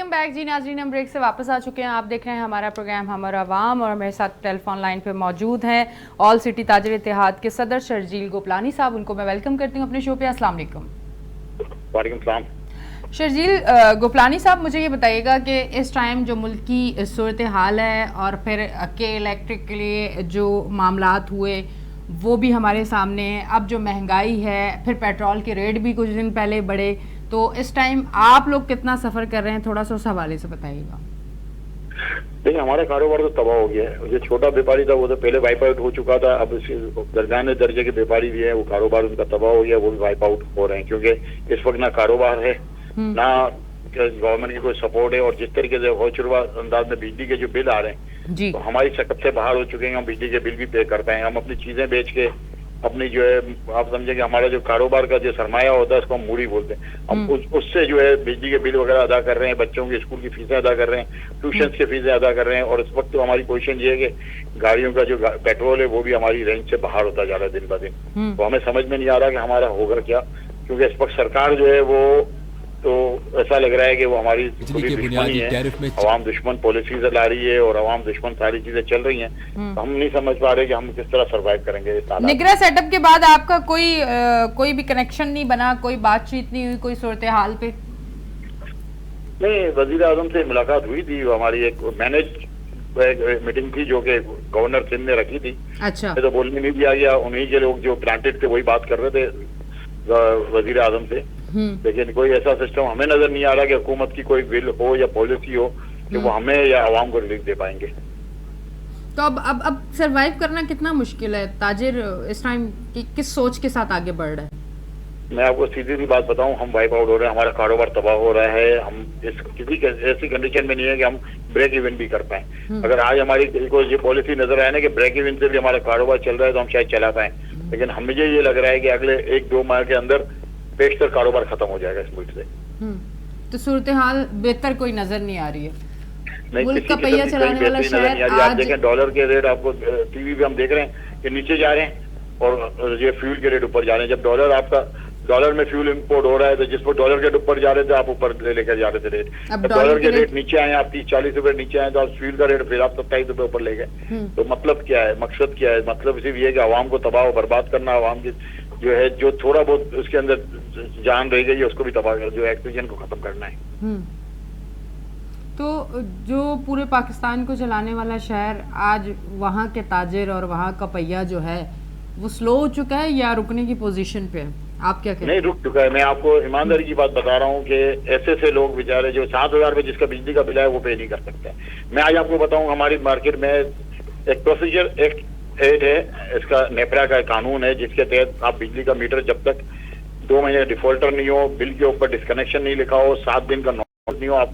Welcome back जी नाजरीन, हम break से वापस आ चुके हैं। आप देख रहे हैं हमारा प्रोग्राम हमारा अवाम और मेरे साथ टेलीफोन लाइन पे मौजूद हैं ऑल सिटी ताजिर इत्तेहाद के सदर शर्जील गोपलानी साहब। उनको मैं वेलकम करती हूँ अपने शो पे। अस्सलाम वालेकुम। वालेकुम सलाम। शर्जील गोपलानी साहब, मुझे ये बताइएगा कि इस टाइम जो मुल्क की सूरत हाल है और फिर के इलेक्ट्रिक के लिए जो मामलात हुए वो भी हमारे सामने है, अब जो महंगाई है, फिर पेट्रोल के रेट भी कुछ दिन पहले बढ़े, तो इस टाइम आप लोग कितना सफ़र कर रहे हैं, थोड़ा सा उस हवाले से बताइएगा। देखिए, हमारा कारोबार तो तबाह हो गया है। जो छोटा व्यापारी था वो तो पहले वाइप आउट हो चुका था। अब दरमियाने दर्जे के व्यापारी भी हैं, वो कारोबार उनका तबाह हो गया, वो भी वाइप आउट हो रहे हैं, क्योंकि इस वक्त ना कारोबार है ना गवर्नमेंट की कोई सपोर्ट है। और जिस तरीके से होशरुबा अंदाज में बिजली के जो बिल आ रहे हैं जी, तो हमारी सकत से बाहर हो चुके हैं। हम बिजली के बिल भी पे कर पाए। हम अपनी चीजें बेच के अपनी जो है, आप समझे कि हमारा जो कारोबार का जो सरमाया होता है उसको हम मूड़ी बोलते हैं, हम उससे जो है बिजली के बिल वगैरह अदा कर रहे हैं, बच्चों की स्कूल की फीसें अदा कर रहे हैं, ट्यूशन की फीसें अदा कर रहे हैं। और इस वक्त तो हमारी पोजीशन ये है कि गाड़ियों का जो पेट्रोल है वो भी हमारी रेंज से बाहर होता जा रहा है दिन ब दिन। तो हमें समझ में नहीं आ रहा कि हमारा होगा क्या, क्योंकि इस वक्त सरकार जो है वो तो ऐसा लग रहा है कि वो हमारी पूरी दुश्मनी है, अवाम दुश्मन पॉलिसीज ला रही है और अवाम दुश्मन सारी चीजें चल रही हैं। तो हम नहीं समझ पा रहे कि हम किस तरह सरवाइव करेंगे इस हालात। निगरान सेटअप के बाद आपका कोई भी कनेक्शन नहीं बना, कोई बातचीत नहीं हुई, कोई सूरत हाल पे? नहीं, वजीर आजम से मुलाकात हुई थी। हमारी एक मैनेज मीटिंग थी जो कि गवर्नर सिंध ने रखी थी। अच्छा, तो बोलने नहीं दिया गया। उन्हीं के लोग जो प्लांटेड थे वही बात कर रहे थे वजीर आजम से, लेकिन कोई ऐसा सिस्टम हमें नजर नहीं आ रहा कि हुकूमत की कोई बिल हो या पॉलिसी हो कि वो हमें या आवाम को रिलीफ दे पाएंगे। तो अब सरवाइव करना कितना मुश्किल है? ताजिर इस टाइम किस सोच के साथ आगे बढ़ रहा है? मैं आपको सीधी सी बात बताऊं, हम वाइप आउट हो रहे हैं, हमारा कारोबार तबाह हो रहा है। हम इस किसी ऐसी कंडीशन में नहीं है कि हम ब्रेक इवन भी कर पाए। अगर आज हमारी कोई ये पॉलिसी नजर आए ना कि ब्रेक इवन से भी हमारा कारोबार चल रहा है तो हम शायद चला पाए, लेकिन हमें ये लग रहा है कि अगले 1-2 माह के अंदर पेशतर कारोबार खत्म हो जाएगा इस मुल्क से। तो सूरत हाल बेहतर कोई नजर नहीं आ रही है। नहीं, मुल्क का पहिया चलाने वाला शहर आप देखें, डॉलर के रेट आपको टीवी पे हम देख रहे हैं कि नीचे जा रहे हैं और ये फ्यूल के रेट ऊपर जा रहे हैं। जब डॉलर में फ्यूल इंपोर्ट हो रहा है तो जिस पर डॉलर के ऊपर जा रहे थे आप ऊपर लेकर जा रहे थे रेट। अब डॉलर के रेट नीचे आए, आप 30-40 रुपए नीचे आए तो आप फ्यूल का रेट फिर आप 27 रुपए ऊपर ले गए। तो मतलब क्या है, मकसद क्या है? मतलब सिर्फ ये कि आवाम को तबाह बर्बाद करना, आवाम की जो है जो थोड़ा बहुत उसके अंदर जान रह गई है उसको भी तबाह कर, जो ऑक्सीजन को खत्म करना है। तो जो पूरे पाकिस्तान को चलाने वाला शहर, आज वहाँ के ताजिर और वहाँ का पहिया जो है वो स्लो हो चुका है या रुकने की पोजीशन पे है? आप क्या कहते हैं? नहीं, रुक चुका है। मैं आपको ईमानदारी की बात बता रहा हूँ कि ऐसे लोग बेचारे जो 7,000 रुपए जिसका बिजली का बिल है वो पे नहीं कर सकते। मैं आज आपको बताऊँ, हमारी मार्केट में एक प्रोसीजर एक्ट है, इसका नेपरा का कानून है जिसके तहत आप बिजली का मीटर जब तक 2 महीने डिफॉल्टर नहीं हो, बिल के ऊपर डिस्कनेक्शन नहीं लिखा हो, 7 दिन का नोटिस नहीं हो, आप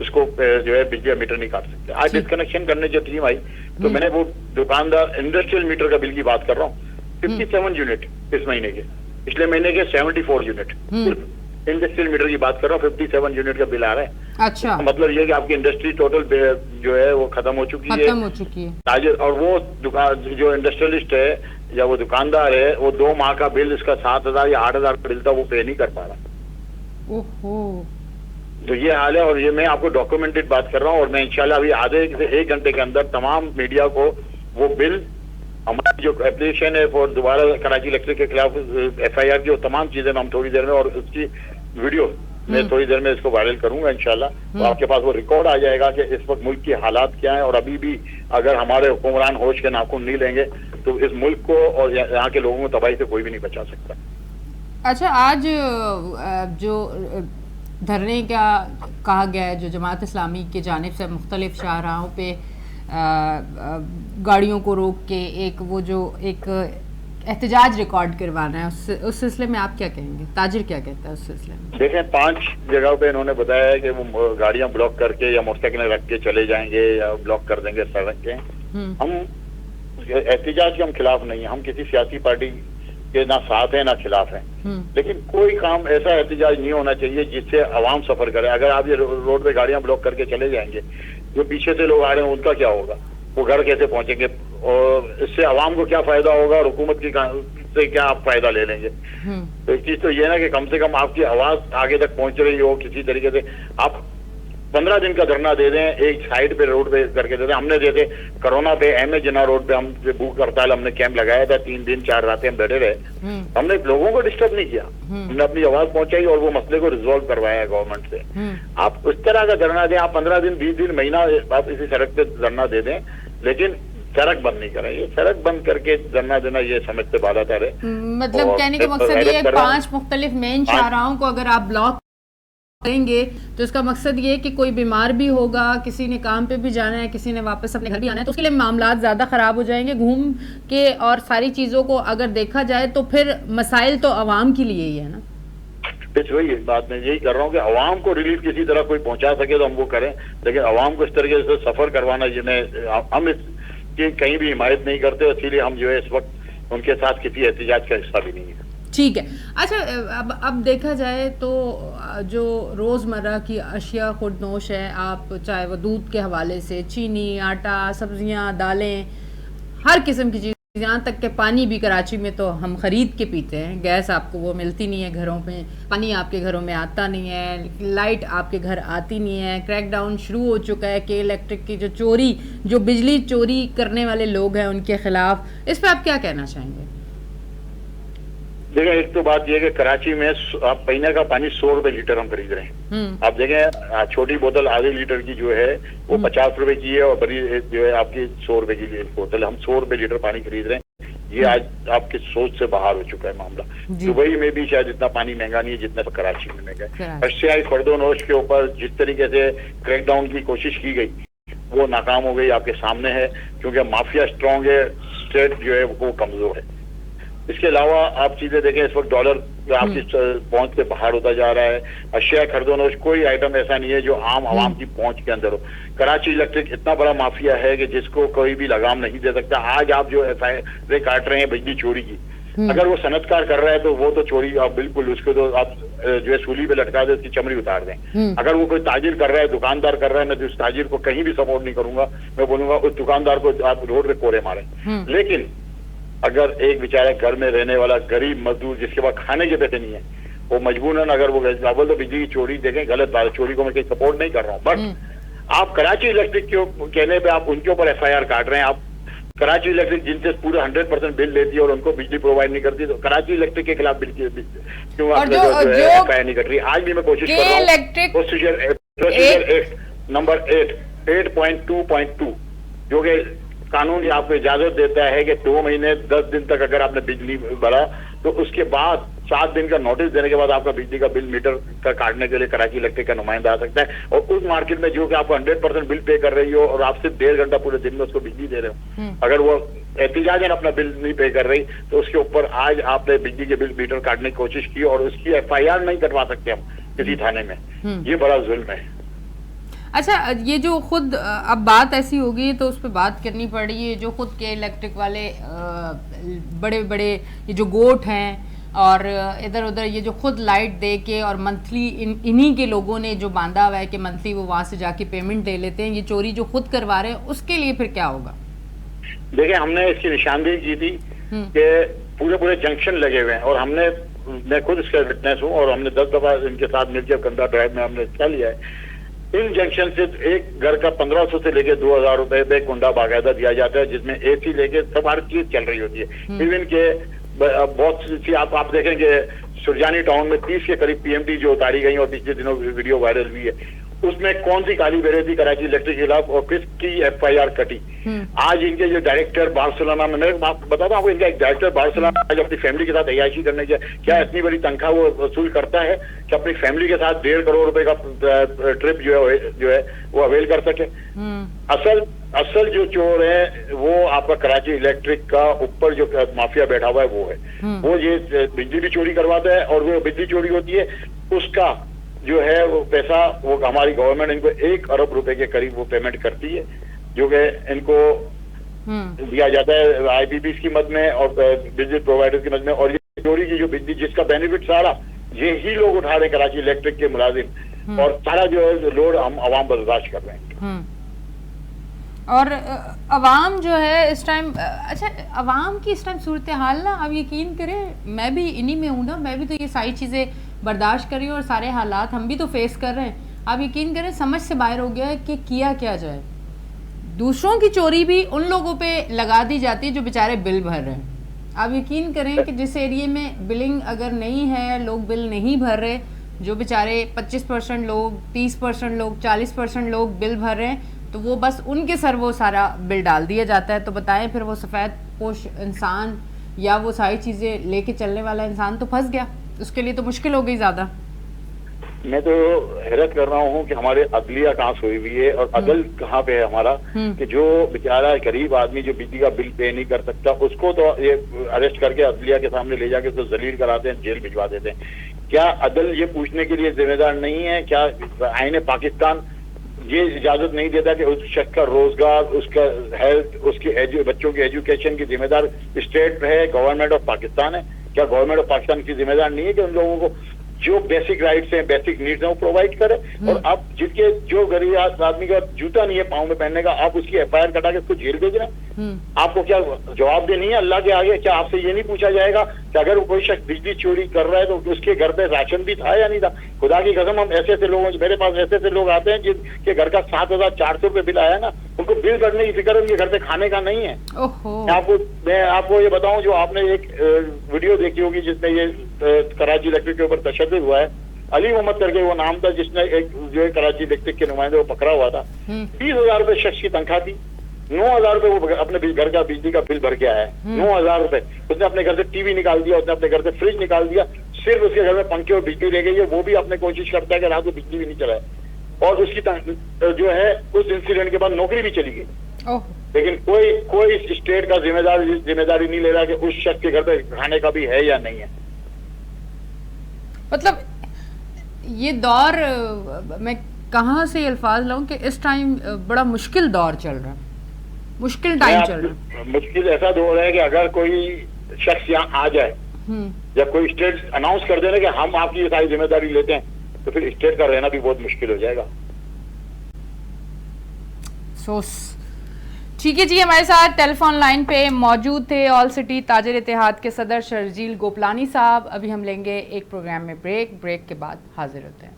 उसको जो है बिजली का मीटर नहीं काट सकते। आज डिस्कनेक्शन करने जो टीम आई तो मैंने वो दुकानदार इंडस्ट्रियल मीटर का बिल की बात कर रहा हूँ, 57 यूनिट इस महीने के, पिछले महीने के 74 यूनिट, इंडस्ट्रियल मीटर की बात कर रहा हूँ, 57 यूनिट का बिल आ रहा है। अच्छा, मतलब ये कि आपकी इंडस्ट्री टोटल जो है वो खत्म हो चुकी है। ताजिर और वो दुकान जो इंडस्ट्रियलिस्ट है या वो दुकानदार है, वो 2 माह का बिल इसका 7,000 या 8,000 का बिल था, वो पे नहीं कर पा रहा। ओहो, तो ये हाल है। और ये मैं आपको डॉक्यूमेंटेड बात कर रहा हूँ और मैं इंशाल्लाह अभी आधे से 1 घंटे के अंदर तमाम मीडिया को वो बिल, हमारी जो एप्लीकेशन है फॉर दोबारा कराची इलेक्ट्रिक के खिलाफ FIR की, वो तमाम चीजें हम थोड़ी देर में, और उसकी वीडियो मैं थोड़ी देर में इसको वायरल करूंगा इंशाल्लाह। तो आपके पास वो रिकॉर्ड आ जाएगा कि इस वक्त मुल्क की हालात क्या है। और अभी भी अगर हमारे हुक्मरान होश के नाखून नहीं लेंगे तो इस मुल्क को और यहाँ के लोगों को तबाही से कोई भी नहीं बचा सकता। अच्छा, आज जो धरने का कहा गया है, जो जमात इस्लामी की जानिब से मुख्तलिफ शाहराहों पे गाड़ियों को रोक के एक एहतजाज रिकॉर्ड करवाना है, उस सिलसिले में आप क्या कहेंगे? ताजिर क्या कहता है उस सिलसिले में? देखें, 5 जगहों पे इन्होंने बताया है कि वो गाड़ियां ब्लॉक करके या मोटरसाइकिलें रख के चले जाएंगे या ब्लॉक कर देंगे सड़क के। हम एहतजाज के हम खिलाफ नहीं है, हम किसी सियासी पार्टी के ना साथ है ना खिलाफ है, लेकिन कोई काम ऐसा एहतजाज नहीं होना चाहिए जिससे आवाम सफर करे। अगर आप ये रोड पे गाड़ियां ब्लॉक करके चले जाएंगे, जो पीछे से लोग आ रहे हैं उनका क्या होगा? वो घर कैसे पहुंचेंगे? और इससे आवाम को क्या फायदा होगा और हुकूमत की से क्या आप फायदा ले लेंगे? तो एक चीज तो ये ना कि कम से कम आपकी आवाज आगे तक पहुंच रही हो किसी तरीके से। आप 15 दिन का धरना दे दें, एक साइड पे रोड पे करके दे दें। हमने जैसे कोरोना पे एमए जिन्ना रोड पे हम भूख हड़ताल हमने कैंप लगाया था, 3 दिन 4 रातें हम बैठे रहे। हमने लोगों को डिस्टर्ब नहीं किया, हमने अपनी आवाज पहुंचाई और वो मसले को रिजोल्व करवाया गवर्नमेंट से। आप उस तरह का धरना दें, आप 15 दिन 20 दिन महीना आप इसी सड़क पे धरना दे दें, लेकिन सड़क बंद नहीं करें। ये सड़क बंद करके धरना देना ये समझ से बालातर है। मतलब कहने का मकसद ये है 5 मुख्तलिफ मेन शाहराहों को अगर आप ब्लॉक करेंगे तो इसका मकसद ये है कि कोई बीमार भी होगा, किसी ने काम पे भी जाना है, किसी ने वापस अपने घर भी आना है, तो उसके लिए मामला ज़्यादा ख़राब हो जाएंगे घूम के। और सारी चीज़ों को अगर देखा जाए तो फिर मसाइल तो आवाम के लिए ही है ना। बस वही बात मैं यही कर रहा हूँ कि अवाम को रिलीफ किसी तरह कोई पहुंचा सके तो हम वो करें, लेकिन अवाम को इस तरीके से सफर करवाना, जिन्हें हम इसकी कहीं भी हिमायत नहीं करते, इसीलिए हम जो है इस वक्त उनके साथ किसी एहतजाज का हिस्सा भी नहीं है। ठीक है। अच्छा, अब देखा जाए तो जो रोज़मर्रा की अशिया खुर्दनोश है, आप चाहे वो दूध के हवाले से चीनी, आटा, सब्जियां, दालें, हर किस्म की चीज़, यहाँ तक के पानी भी कराची में तो हम ख़रीद के पीते हैं। गैस आपको वो मिलती नहीं है घरों में, पानी आपके घरों में आता नहीं है, लाइट आपके घर आती नहीं है। क्रैकडाउन शुरू हो चुका है कि इलेक्ट्रिक की जो बिजली चोरी करने वाले लोग हैं उनके खिलाफ। इस पर आप क्या कहना चाहेंगे? देखिए, एक तो बात यह है कि कराची में आप पीने का पानी 100 रुपए लीटर हम खरीद रहे हैं। आप देखें, छोटी बोतल आधे लीटर की जो है वो 50 रुपए की है और बड़ी जो है आपकी 100 रुपए की बोतल। हम 100 रुपए लीटर पानी खरीद रहे हैं। ये आज आपकी सोच से बाहर हो चुका है मामला। दुबई में भी शायद इतना पानी महंगा नहीं है जितना कराची में महंगा है। अशियाई फर्दोनोश के ऊपर जिस तरीके से क्रैकडाउन की कोशिश की गई वो नाकाम हो गई, आपके सामने है, क्योंकि माफिया स्ट्रांग है, स्टेट जो है वो कमजोर है। इसके अलावा आप चीजें देखें, इस वक्त डॉलर आपकी पहुंच से बाहर होता जा रहा है। अशिया खरीदोनोश कोई आइटम ऐसा नहीं है जो आम आवाम की पहुंच के अंदर हो। कराची इलेक्ट्रिक इतना बड़ा माफिया है कि जिसको कोई भी लगाम नहीं दे सकता। आज आप जो FIR काट रहे हैं बिजली चोरी की, अगर वो सनतकार कर रहा है तो वो तो चोरी आप बिल्कुल उसको तो आप जो है सूली पे लटका दे, उसकी चमड़ी उतार दें। अगर वो कोई ताजिर कर रहा है, दुकानदार कर रहा है, मैं तो उस ताजिर को कहीं भी सपोर्ट नहीं करूंगा। मैं बोलूंगा उस दुकानदार को आप रोड पे कोरे मारें। लेकिन अगर एक बेचारा घर में रहने वाला गरीब मजदूर जिसके पास खाने के पैसे नहीं है, वो मजबूरन अगर वो अव्वल तो बिजली की चोरी देखें, गलत बात है, चोरी को मैं कहीं सपोर्ट नहीं कर रहा हूँ, बट आप कराची इलेक्ट्रिक के कहने पे आप उनके ऊपर FIR काट रहे हैं। आप कराची इलेक्ट्रिक जिनसे पूरा 100% बिल लेती है और उनको बिजली प्रोवाइड नहीं करती, तो कराची इलेक्ट्रिक के खिलाफ बिल क्यों आप FIR नहीं कर रही? आज भी मैं कोशिश कर रहा हूँ प्रोसीजर एक्ट नंबर 8.2.2 जो कि कानून आपको इजाजत देता है कि 2 महीने 10 दिन तक अगर आपने बिजली भरा तो उसके बाद 7 दिन का नोटिस देने के बाद आपका बिजली का बिल मीटर का काटने के लिए कराची इलेक्ट्रिक का नुमाइंदा आ सकता है। और उस मार्केट में जो कि आपको 100% बिल पे कर रही हो और आप सिर्फ 1.5 घंटा पूरे दिन में उसको बिजली दे रहे हो, अगर वो एहतिजाजन अपना बिल नहीं पे कर रही तो उसके ऊपर आज आपने बिजली के बिल मीटर काटने की कोशिश की और उसकी FIR नहीं कटवा सकते हम किसी थाने में। ये बड़ा जुल्म है। अच्छा, ये जो खुद अब बात ऐसी होगी तो उस पर बात करनी पड़ रही है, जो खुद के इलेक्ट्रिक वाले बड़े बड़े ये जो गोट हैं और इधर उधर ये जो खुद लाइट दे के और मंथली इन्हीं के लोगों ने जो बांधा हुआ है कि मंथली वो वहाँ से जाके पेमेंट ले लेते हैं, ये चोरी जो खुद करवा रहे हैं, उसके लिए फिर क्या होगा? देखिए, हमने इसकी निशानदेही की थी कि पूरे जंक्शन लगे हुए हैं और मैं खुद इसका विटनेस हूँ और हमने 10 दफा इनके साथ मिलकर कंधा ड्राइव में हमने हिस्सा लिया है। इन जंक्शन से एक घर का 1500 से लेके 2000 रुपए पे कुंडा बाकायदा दिया जाता है, जिसमें AC लेके सब हर चीज चल रही होती है। इवन के बहुत सी आप देखेंगे सुरजानी टाउन में 30 के करीब PMT जो उतारी गई और पिछले दिनों वीडियो वायरल हुई है, उसमें कौन सी काली बेरे थी कराची इलेक्ट्रिक के खिलाफ और किसकी FIR कटी। आज इनके जो डायरेक्टर बार्सिलोना में, मैं बताता हूँ, इनका एक डायरेक्टर बार्सिलोना आज अपनी फैमिली के साथ अय्याशी करने के क्या इतनी बड़ी तनख्वाह वो वसूल करता है कि अपनी फैमिली के साथ 1.5 करोड़ रुपए का ट्रिप जो है वो अवेल कर सके। असल जो चोर है वो आपका कराची इलेक्ट्रिक का ऊपर जो माफिया बैठा हुआ है वो है। वो ये बिजली भी चोरी करवाता है और वो बिजली चोरी होती है उसका जो है वो पैसा वो हमारी गवर्नमेंट इनको 1 अरब रुपए के करीब वो पेमेंट करती है, जो कि इनको दिया जाता है IPPs की मद में और बिजली प्रोवाइडर की मद में। और ये चोरी की जो बिजली जिसका बेनिफिट सारा यही लोग उठा रहे हैं कराची इलेक्ट्रिक के मुलाजिम, और सारा जो है लोड हम आवाम बर्दाश्त कर रहे हैं। और अवाम जो है इस टाइम, अच्छा अवाम की इस टाइम सूरत हाल ना, आप यकीन करें मैं भी इन्हीं में हूँ ना, मैं भी तो ये सारी चीज़ें बर्दाश्त कर रही हूँ और सारे हालात हम भी तो फेस कर रहे हैं। आप यकीन करें समझ से बाहर हो गया है कि किया क्या जाए। दूसरों की चोरी भी उन लोगों पे लगा दी जाती है जो बेचारे बिल भर रहे हैं। आप यकीन करें कि जिस एरिया में बिलिंग अगर नहीं है, लोग बिल नहीं भर रहे, जो बेचारे 25% लोग, 30% लोग, 40% लोग बिल भर रहे हैं, तो वो बस उनके सर वो सारा बिल डाल दिया जाता है। तो बताएं फिर वो सफ़ेद पोश इंसान या वो सारी चीज़ें लेके चलने वाला इंसान तो फंस गया, उसके लिए तो मुश्किल हो गई ज़्यादा। मैं तो हैरत कर रहा हूँ कि हमारे अदलिया कहाँ सोई हुई है और अदल कहाँ पे है हमारा, कि जो बेचारा गरीब आदमी जो बिजली का बिल पे नहीं कर सकता उसको तो ये अरेस्ट करके अदलिया के सामने ले जाके उसको जलील कराते हैं, जेल भिजवा देते हैं। क्या अदल ये पूछने के लिए जिम्मेदार नहीं है? क्या आईने पाकिस्तान ये इजाजत नहीं देता कि उस शख्स का रोजगार, उसका हेल्थ, उसके बच्चों की एजुकेशन की जिम्मेदार स्टेट है, गवर्नमेंट ऑफ पाकिस्तान है? क्या गवर्नमेंट ऑफ पाकिस्तान की जिम्मेदार नहीं है कि उन लोगों को जो बेसिक राइट्स हैं, बेसिक नीड्स हैं वो प्रोवाइड करे? और आप जिसके जो गरीब आदमी का जूता नहीं है पाँव में पहनने का, आप उसकी FIR कटा के उसको जेल भेज रहे हैं। आपको क्या जवाब देनी है अल्लाह के आगे? क्या आपसे ये नहीं पूछा जाएगा कि अगर कोई शख्स बिजली चोरी कर रहा है तो उसके घर पे राशन भी था या नहीं था? खुदा की कसम, हम ऐसे लोगों, मेरे पास ऐसे लोग आते हैं जिनके घर का 7,400 रुपये बिल आया ना, उनको बिल करने की फिक्र उनके घर पे खाने का नहीं है। मैं आपको ये बताऊं, जो आपने एक वीडियो देखी होगी जिसमें ये कराची इलेक्ट्रिक के ऊपर तशद्दुद हुआ है, अली मोहम्मद करके वो नाम था, जिसने एक जो है कराची इलेक्ट्रिक के नुमाइंदे वो पकड़ा हुआ था। 30,000 रुपए शख्स की तनख्वाह थी, 9,000 रुपए वो अपने घर का बिजली का बिल भर के आया है। 9,000 रुपए उसने अपने घर से टीवी निकाल दिया, उसने अपने घर से फ्रिज निकाल दिया, सिर्फ उसके घर में पंखे और बिजली रह गई है। वो भी अपने कोशिश करता है कि रात को बिजली भी नहीं चलाए, और उसकी जो है उस इंसिडेंट के बाद नौकरी भी चली गई। लेकिन कोई इस स्टेट का जिम्मेदारी नहीं ले रहा कि उस शख्स के घर पे खाने का भी है या नहीं है। मतलब ये दौर, मैं कहाँ से अल्फाज लाऊं कि इस टाइम बड़ा मुश्किल दौर चल रहा है, मुश्किल टाइम चल रहा है। मुश्किल ऐसा दौर है कि अगर कोई शख्स यहाँ आ जाए या कोई स्टेट अनाउंस कर देना कि हम आपकी ये सारी जिम्मेदारी लेते हैं, तो फिर स्टेट का रहना भी बहुत मुश्किल हो जाएगा। ठीक है जी, हमारे साथ टेलीफोन लाइन पे मौजूद थे ऑल सिटी ताजिर इत्तेहाद के सदर शर्जील गोपलानी साहब। अभी हम लेंगे एक प्रोग्राम में ब्रेक के बाद हाजिर होते हैं।